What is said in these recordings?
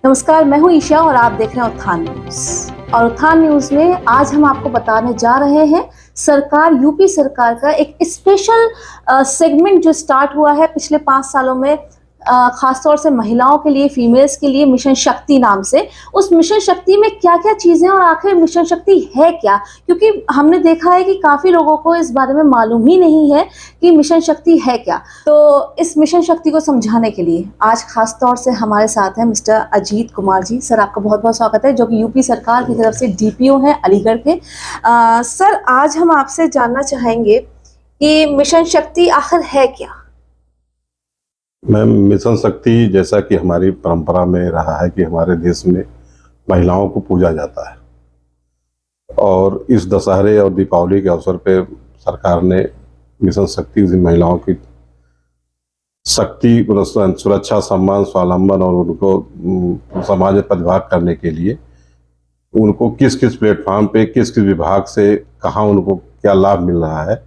नमस्कार, मैं हूं ईशा और आप देख रहे हैं उत्थान न्यूज। और उत्थान न्यूज में आज हम आपको बताने जा रहे हैं यूपी सरकार का एक स्पेशल सेगमेंट जो स्टार्ट हुआ है पिछले 5 सालों में, खासतौर से महिलाओं के लिए, फीमेल्स के लिए, मिशन शक्ति नाम से। उस मिशन शक्ति में क्या क्या चीजें और आखिर मिशन शक्ति है क्या, क्योंकि हमने देखा है कि काफी लोगों को इस बारे में मालूम ही नहीं है कि मिशन शक्ति है क्या। तो इस मिशन शक्ति को समझाने के लिए आज खास तौर से हमारे साथ हैं मिस्टर अजीत कुमार जी। सर, आपका बहुत बहुत स्वागत है, जो कि यूपी सरकार की तरफ से डीपीओ हैं अलीगढ़ के। सर, आज हम आपसे जानना चाहेंगे कि मिशन शक्ति आखिर है क्या। मैम, मिशन शक्ति जैसा कि हमारी परंपरा में रहा है कि हमारे देश में महिलाओं को पूजा जाता है, और इस दशहरे और दीपावली के अवसर पे सरकार ने मिशन शक्ति उस महिलाओं की शक्ति, सुरक्षा, सम्मान, स्वावलंबन और उनको समाज में प्रतिभाग करने के लिए उनको किस किस प्लेटफॉर्म पे, किस किस विभाग से कहाँ उनको क्या लाभ मिल रहा है,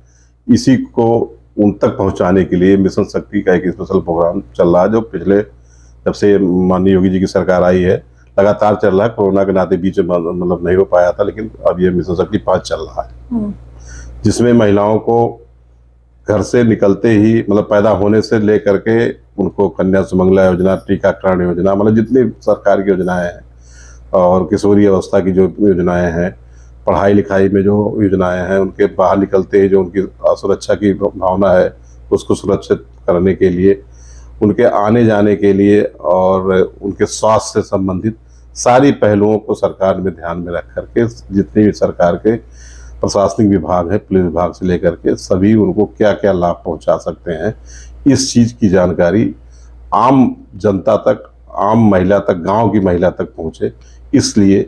इसी को उन तक पहुंचाने के लिए मिशन शक्ति का एक स्पेशल प्रोग्राम चल रहा है, जो पिछले जब से माननीय योगी जी की सरकार आई है लगातार चल रहा है। कोरोना के नाते बीच में मतलब नहीं हो पाया था, लेकिन अब ये मिशन शक्ति 5 चल रहा है, जिसमें महिलाओं को घर से निकलते ही, मतलब पैदा होने से लेकर के उनको कन्या सुमंगला योजना, टीकाकरण योजना, मतलब जितनी सरकार की योजनाएं हैं, और किशोरी अवस्था की जो योजनाएं हैं, पढ़ाई लिखाई में जो योजनाएं हैं, उनके बाहर निकलते ही जो उनकी असुरक्षा की भावना है उसको सुरक्षित करने के लिए, उनके आने जाने के लिए और उनके स्वास्थ्य से संबंधित सारी पहलुओं को सरकार में ध्यान में रख करके जितने भी सरकार के प्रशासनिक विभाग है, पुलिस विभाग से लेकर के सभी, उनको क्या क्या लाभ पहुंचा सकते हैं, इस चीज़ की जानकारी आम जनता तक, आम महिला तक, गांव की महिला तक पहुंचे, इसलिए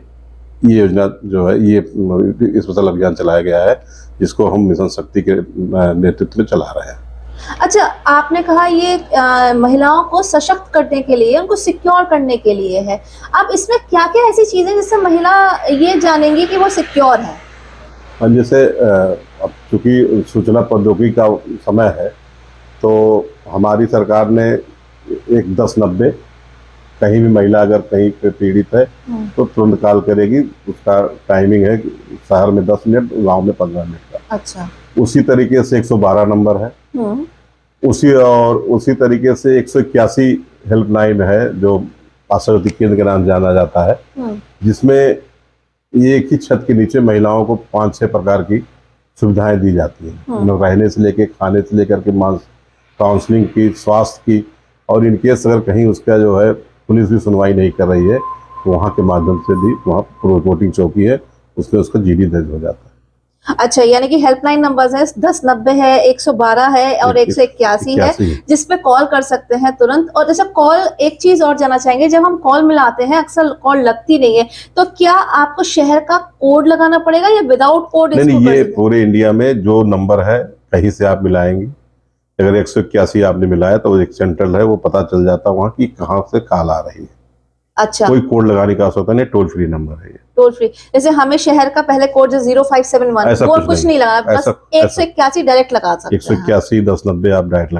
ये योजना जो है, ये स्पेशल अभियान चलाया गया है, जिसको हम मिशन शक्ति के नेतृत्व में चला रहे हैं। अच्छा, आपने कहा ये महिलाओं को सशक्त करने के लिए, उनको सिक्योर करने के लिए है। अब इसमें क्या क्या ऐसी चीजें जिससे महिला ये जानेंगी कि वो सिक्योर है? जैसे अब चूंकि सूचना प्रौद्योगिकी का समय है, तो हमारी सरकार ने एक 1090, कहीं भी महिला अगर कहीं पे पीड़ित है तो तुरंत कॉल करेगी। उसका टाइमिंग है शहर में 10 मिनट, गांव में 15 मिनट का। अच्छा। उसी तरीके से 112 नंबर है, उसी तरीके से 181 हेल्पलाइन है, जो आशा शक्ति केंद्र के नाम जाना जाता है, जिसमें एक ही छत के नीचे महिलाओं को 5-6 प्रकार की सुविधाएं दी जाती हैं, रहने से लेकर, खाने से लेकर के, काउंसलिंग की, स्वास्थ्य की, और इनकेस अगर कहीं उसका जो है पुलिस भी सुनवाई नहीं कर रही है तो वहाँ के माध्यम से भी, वहाँ रिपोर्टिंग चौकी है, उसमें उसका जीडी दर्ज हो जाता है। अच्छा, यानी कि हेल्पलाइन नंबर्स है 1090 है, 112 है और 181 है, जिसपे कॉल कर सकते हैं तुरंत। और जैसे कॉल, एक चीज और जानना चाहेंगे, जब हम कॉल मिलाते हैं अक्सर कॉल लगती नहीं है, तो क्या आपको शहर का कोड लगाना पड़ेगा या विदाउट कोड? नहीं, ये पूरे इंडिया में जो नंबर है कहीं से आप मिलाएंगे। अगर 181 आपने मिलाया तो एक सेंट्रल है, वो पता चल जाता है वहाँ की कहाँ से कॉल आ रही है। अच्छा, कोई कोड लगाने का आवश्यकता नहीं, टोल फ्री नंबर है ये। टोल फ्री, जैसे हमें शहर का पहले कोड जो 0571 वो कुछ नहीं लगा, बस 181 डायरेक्ट लगा सकते हैं। 181 1090 आप डायरेक्ट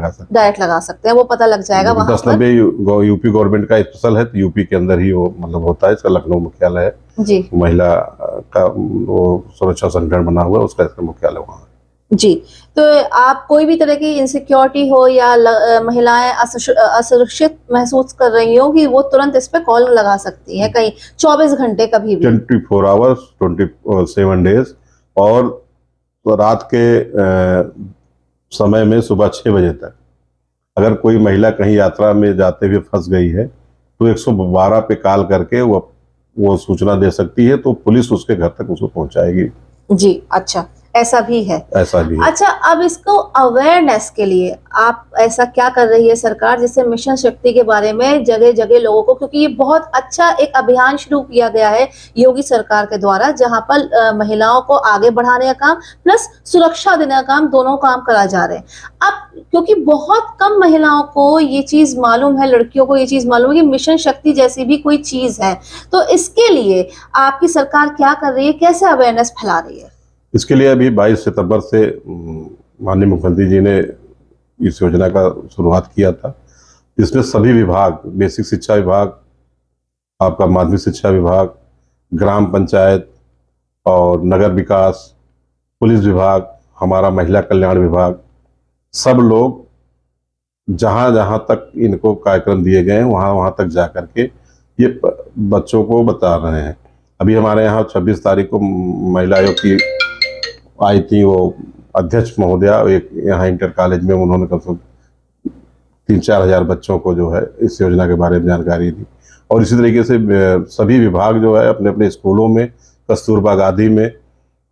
लगा सकते हैं, वो पता लग जाएगा वहाँ पर। 1090 यूपी गवर्नमेंट का स्पेशल है, तो यूपी के अंदर ही वो मतलब होता है। इसका लखनऊ मुख्यालय है जी, महिला का वो सुरक्षा संगठन बना हुआ है, उसका इसका मुख्यालय वहाँ है जी। तो आप कोई भी तरह की इनसिक्योरिटी हो या महिलाएं असुरक्षित महसूस कर रही हो, कि वो तुरंत इस पे कॉल लगा सकती है, कहीं 24 घंटे कभी भी, 24 आवर्स 27 डेज। और तो रात के समय में सुबह 6 बजे तक अगर कोई महिला कहीं यात्रा में जाते हुए फंस गई है तो 112 पे कॉल करके वो सूचना दे सकती है, तो पुलिस उसके घर तक उसको पहुंचाएगी जी। अच्छा, ऐसा भी है? ऐसा भी है। अच्छा, अब इसको अवेयरनेस के लिए आप ऐसा क्या कर रही है सरकार, जिससे मिशन शक्ति के बारे में जगह जगह लोगों को, क्योंकि ये बहुत अच्छा एक अभियान शुरू किया गया है योगी सरकार के द्वारा, जहां पर महिलाओं को आगे बढ़ाने का काम प्लस सुरक्षा देने का काम, दोनों काम करा जा रहे हैं। अब क्योंकि बहुत कम महिलाओं को ये चीज मालूम है, लड़कियों को ये चीज मालूम है कि मिशन शक्ति जैसी भी कोई चीज है, तो इसके लिए आपकी सरकार क्या कर रही है, कैसे अवेयरनेस फैला रही है? इसके लिए अभी 22 सितंबर से माननीय मुख्यमंत्री जी ने इस योजना का शुरुआत किया था, जिसमें सभी विभाग, बेसिक शिक्षा विभाग, आपका माध्यमिक शिक्षा विभाग, ग्राम पंचायत और नगर विकास, पुलिस विभाग, हमारा महिला कल्याण विभाग, सब लोग जहाँ जहाँ तक इनको कार्यक्रम दिए गए हैं वहाँ वहाँ तक जा करके ये बच्चों को बता रहे हैं। अभी हमारे यहाँ 26 तारीख को महिला आयोग की आई थी, वो अध्यक्ष महोदया, एक यहाँ इंटर कॉलेज में उन्होंने कम से कम 3-4 हज़ार बच्चों को जो है इस योजना के बारे में जानकारी दी। और इसी तरीके से सभी विभाग जो है अपने अपने स्कूलों में, कस्तूरबा गांधी में,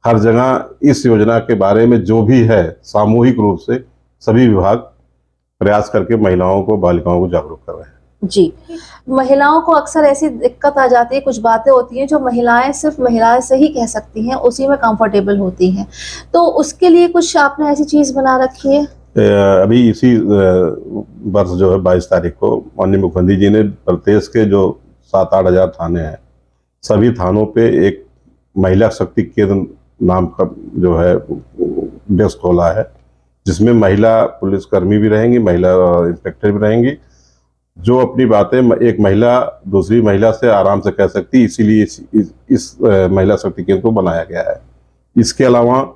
हर जगह इस योजना के बारे में जो भी है सामूहिक रूप से सभी विभाग प्रयास करके महिलाओं को, बालिकाओं को जागरूक कर रहे हैं। जी, महिलाओं को अक्सर ऐसी दिक्कत आ जाती है, कुछ बातें होती हैं जो महिलाएं सिर्फ महिलाएं से ही कह सकती हैं, उसी में कंफर्टेबल होती हैं, तो उसके लिए कुछ आपने ऐसी चीज बना रखी है? अभी इसी वर्ष जो है 22 तारीख को माननीय मुख्यमंत्री जी ने प्रदेश के जो 7-8 हज़ार थाने हैं, सभी थानों पे एक महिला शक्ति केंद्र नाम का जो है डेस्क खोला है, जिसमें महिला पुलिसकर्मी भी रहेंगी, महिला इंस्पेक्टर भी रहेंगी, जो अपनी बातें एक महिला दूसरी महिला से आराम से कह सकती, इसीलिए इस महिला शक्ति केंद्र को बनाया गया है। इसके अलावा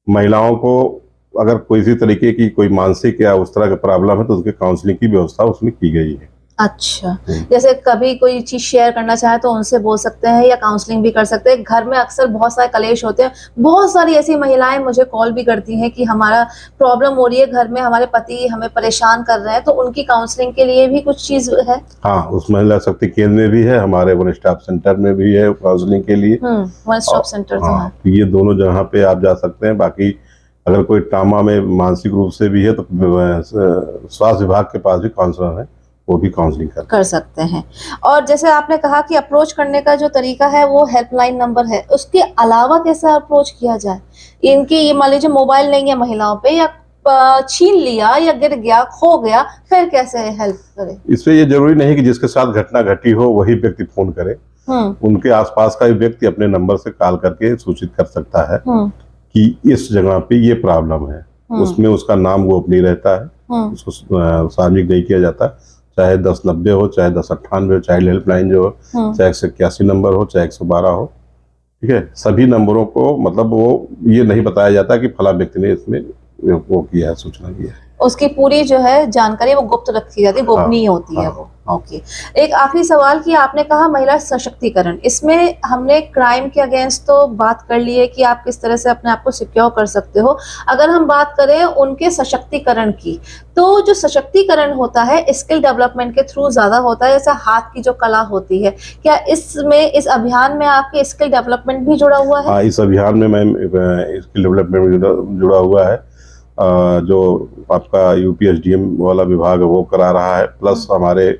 महिलाओं को अगर किसी तरीके की कोई मानसिक या उस तरह का प्रॉब्लम है तो उसके काउंसलिंग की व्यवस्था उसमें की गई है। अच्छा, जैसे कभी कोई चीज शेयर करना चाहे तो उनसे बोल सकते हैं या काउंसलिंग भी कर सकते हैं। घर में अक्सर बहुत सारे कलेश होते हैं, बहुत सारी ऐसी महिलाएं मुझे कॉल भी करती हैं कि हमारा प्रॉब्लम हो रही है घर में, हमारे पति हमें परेशान कर रहे हैं, तो उनकी काउंसलिंग के लिए भी कुछ चीज है? हाँ, उस महिला शक्ति केंद्र में भी है, हमारे वन स्टॉप सेंटर में भी है काउंसलिंग के लिए। वन स्टॉप सेंटर जो है, ये दोनों जगह पे आप जा सकते हैं। बाकी अगर कोई ट्रामा में मानसिक रूप से भी है तो स्वास्थ्य विभाग के पास भी काउंसलर है, वो भी काउंसलिंग कर सकते हैं। और जैसे आपने कहा कि अप्रोच करने का जो तरीका है वो हेल्पलाइन नंबर है, उसके अलावा कैसे अप्रोच किया जाए? इनकी ये मान लीजिए मोबाइल नहीं है महिलाओं पे, या छीन लिया या गिर गया, खो गया, फिर कैसे हेल्प करे? इसमें ये जरूरी नहीं कि जिसके साथ घटना घटी हो वही व्यक्ति फोन करे। उनके आसपास का व्यक्ति अपने नंबर से कॉल करके सूचित कर सकता है कि इस जगह पे ये प्रॉब्लम है। उसमें उसका नाम गोपनीय रहता है, उसको सार्वजनिक नहीं किया जाता, चाहे 1090 हो, चाहे 1098 हो, चाइल्ड हेल्पलाइन जो हो, चाहे 181 नंबर हो, चाहे 112 हो, ठीक है। सभी नंबरों को मतलब वो ये नहीं बताया जाता कि फला व्यक्ति ने इसमें वो किया है, सूचना दी है। उसकी पूरी जो है जानकारी वो गुप्त रखी जाती है, गोपनीय होती है वो। ओके, एक आखिरी सवाल कि आपने कहा महिला सशक्तिकरण, इसमें हमने क्राइम के अगेंस्ट तो बात कर ली है कि आप किस तरह से अपने आप को सिक्योर कर सकते हो। अगर हम बात करें उनके सशक्तिकरण की, तो जो सशक्तिकरण होता है स्किल डेवलपमेंट के थ्रू ज्यादा होता है, जैसे हाथ की जो कला होती है, क्या इसमें इस अभियान में आपके स्किल डेवलपमेंट भी जुड़ा हुआ है? हाँ, इस अभियान में मैम स्किल डेवलपमेंट जुड़ा हुआ है। जो आपका यूपीएसडीएम वाला विभाग है वो करा रहा है, प्लस हमारे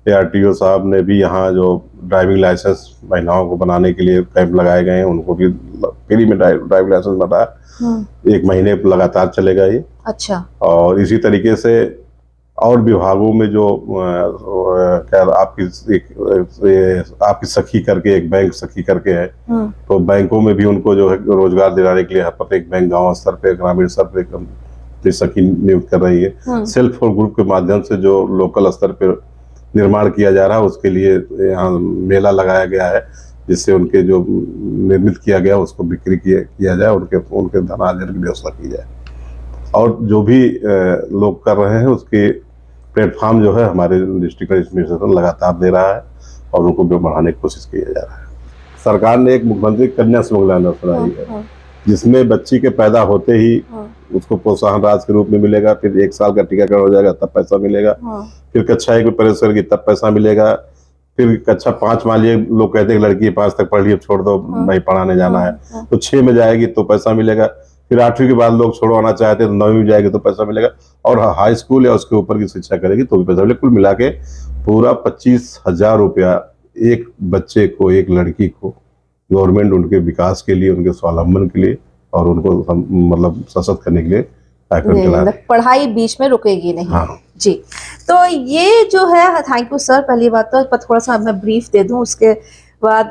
ARTO साहब ने भी यहाँ जो ड्राइविंग लाइसेंस महिलाओं को बनाने के लिए कैंप लगाए गए हैं, उनको भी फ्री में ड्राइविंग लाइसेंस बना है। 1 महीने लगातार चलेगा ये। अच्छा। और इसी तरीके से और विभागों में जो क्या आपकी सखी करके एक बैंक सखी करके है, तो बैंकों में भी उनको जो है रोजगार दिलाने के लिए प्रत्येक बैंक गांव स्तर पे, ग्रामीण स्तर पे सखी नियुक्त कर रही है। सेल्फ हेल्प ग्रुप के माध्यम से जो लोकल स्तर पे निर्माण किया जा रहा है, उसके लिए यहाँ मेला लगाया गया है, जिससे उनके जो निर्मित किया गया उसको बिक्री किया जाए, उनके धनार्जन की व्यवस्था की जाए। और जो भी लोग कर रहे हैं उसके प्लेटफॉर्म जो है हमारे डिस्ट्रिक्ट एडमिनिस्ट्रेशन लगातार दे रहा है और उनको बढ़ाने की कोशिश किया जा रहा है। सरकार ने एक मुख्यमंत्री कन्या सुमंगला योजना बनाई है, जिसमें बच्ची के पैदा होते ही उसको प्रोत्साहन राशि के रूप में मिलेगा, फिर 1 साल का टीकाकरण हो जाएगा तब पैसा मिलेगा, फिर कक्षा 1 में प्रवेश करेगी तब पैसा मिलेगा, फिर कक्षा 5 मान लिए लोग कहते हैं लड़की 5 तक पढ़ ली, अब छोड़ दो, नहीं पढ़ाने जाना है, तो 6 में जाएगी तो पैसा मिलेगा, फिर 8वीं के बाद लोग छोड़वाना चाहते हैं तो 9वीं में जाएगी तो पैसा मिलेगा, और हाई स्कूल या उसके ऊपर की शिक्षा करेगी तो भी पैसा मिलेगा। कुल मिला के पूरा 25,000 रुपया एक बच्चे को, एक लड़की को गवर्नमेंट उनके विकास के लिए, उनके स्वावलंबन के लिए और उनको मतलब सशक्त करने के लिए कार्यक्रम चला रहे हैं। पढ़ाई बीच में रुकेगी नहीं। हाँ जी, तो ये जो है, थैंक यू सर। पहली बात तो थोड़ा सा मैं ब्रीफ दे दूं, उसके बाद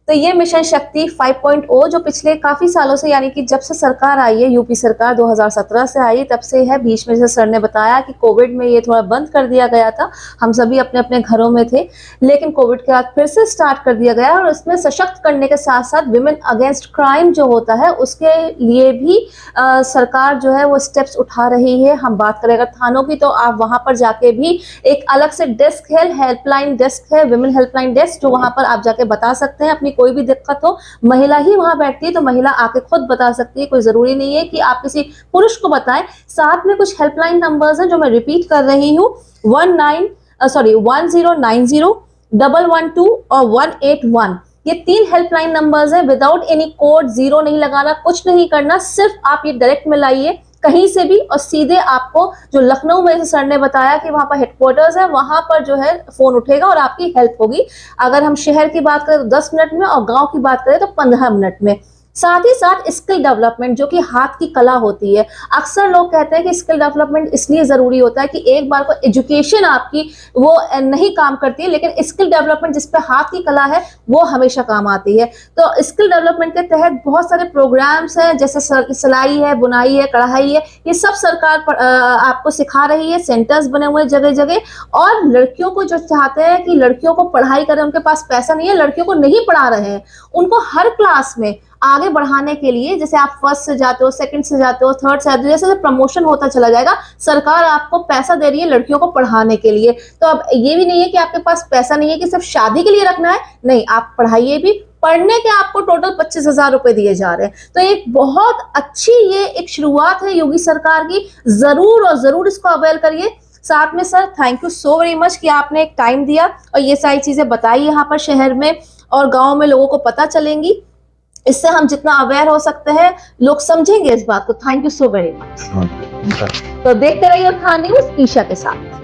तो ये मिशन शक्ति 5.0 जो पिछले काफी सालों से, यानी कि जब से सरकार आई है, यूपी सरकार 2017 से आई, तब से है। बीच में जैसे सर ने बताया कि कोविड में ये थोड़ा बंद कर दिया गया था, हम सभी अपने अपने घरों में थे, लेकिन कोविड के बाद फिर से स्टार्ट कर दिया गया। और इसमें सशक्त करने के साथ साथ विमेन अगेंस्ट क्राइम जो होता है उसके लिए भी सरकार जो है वो स्टेप्स उठा रही है। हम बात करें अगर थानों की, तो आप वहां पर जाके भी एक अलग से डेस्क है, हेल्पलाइन डेस्क है, विमेन हेल्पलाइन डेस्क, जो वहां पर आप जाके बता सकते हैं अपनी कोई भी दिक्कत हो। महिला ही वहां बैठती है, तो महिला आके खुद बता सकती है, कोई जरूरी नहीं है कि आप किसी पुरुष को बताएं। साथ में कुछ हेल्पलाइन नंबर्स हैं जो मैं रिपीट कर रही हूँ, 1090 112 और 181। ये 3 हेल्पलाइन नंबर्स हैं। विदाउट एनी कोड, जीरो नहीं लगाना, कुछ नहीं करना, सिर्फ आप ये डायरेक्ट में लाइए कहीं से भी, और सीधे आपको जो लखनऊ में सर ने बताया कि वहां पर हेडक्वार्टर्स है, वहां पर जो है फोन उठेगा और आपकी हेल्प होगी। अगर हम शहर की बात करें तो 10 मिनट में, और गांव की बात करें तो 15 मिनट में। साथ ही साथ स्किल डेवलपमेंट, जो कि हाथ की कला होती है। अक्सर लोग कहते हैं कि स्किल डेवलपमेंट इसलिए जरूरी होता है कि एक बार को एजुकेशन आपकी वो नहीं काम करती है, लेकिन स्किल डेवलपमेंट जिस पे हाथ की कला है वो हमेशा काम आती है। तो स्किल डेवलपमेंट के तहत बहुत सारे प्रोग्राम्स हैं, जैसे सिलाई है, बुनाई है, कढ़ाई है, ये सब सरकार आपको सिखा रही है। सेंटर्स बने हुए हैं जगह जगह। और लड़कियों को जो चाहते हैं कि लड़कियों को पढ़ाई करें, उनके पास पैसा नहीं है, लड़कियों को नहीं पढ़ा रहे हैं, उनको हर क्लास में आगे बढ़ाने के लिए, जैसे आप फर्स्ट से जाते हो, सेकंड से जाते हो, थर्ड से जाते हो, जैसे प्रमोशन होता चला जाएगा, सरकार आपको पैसा दे रही है लड़कियों को पढ़ाने के लिए। तो अब ये भी नहीं है कि आपके पास पैसा नहीं है कि सिर्फ शादी के लिए रखना है, नहीं, आप पढ़ाइए भी। पढ़ने के आपको टोटल 25,000 रुपए दिए जा रहे हैं। तो एक बहुत अच्छी ये एक शुरुआत है योगी सरकार की, जरूर और जरूर इसको अवेल करिए। साथ में sir, thank you so very much कि आपने एक टाइम दिया और ये सारी चीजें बताई यहाँ पर शहर में और गांव में लोगों को पता चलेंगी। इससे हम जितना अवेयर हो सकते हैं, लोग समझेंगे इस बात को। Thank you so very much. तो देखते रहिए उत्थान न्यूज़ ईशा के साथ।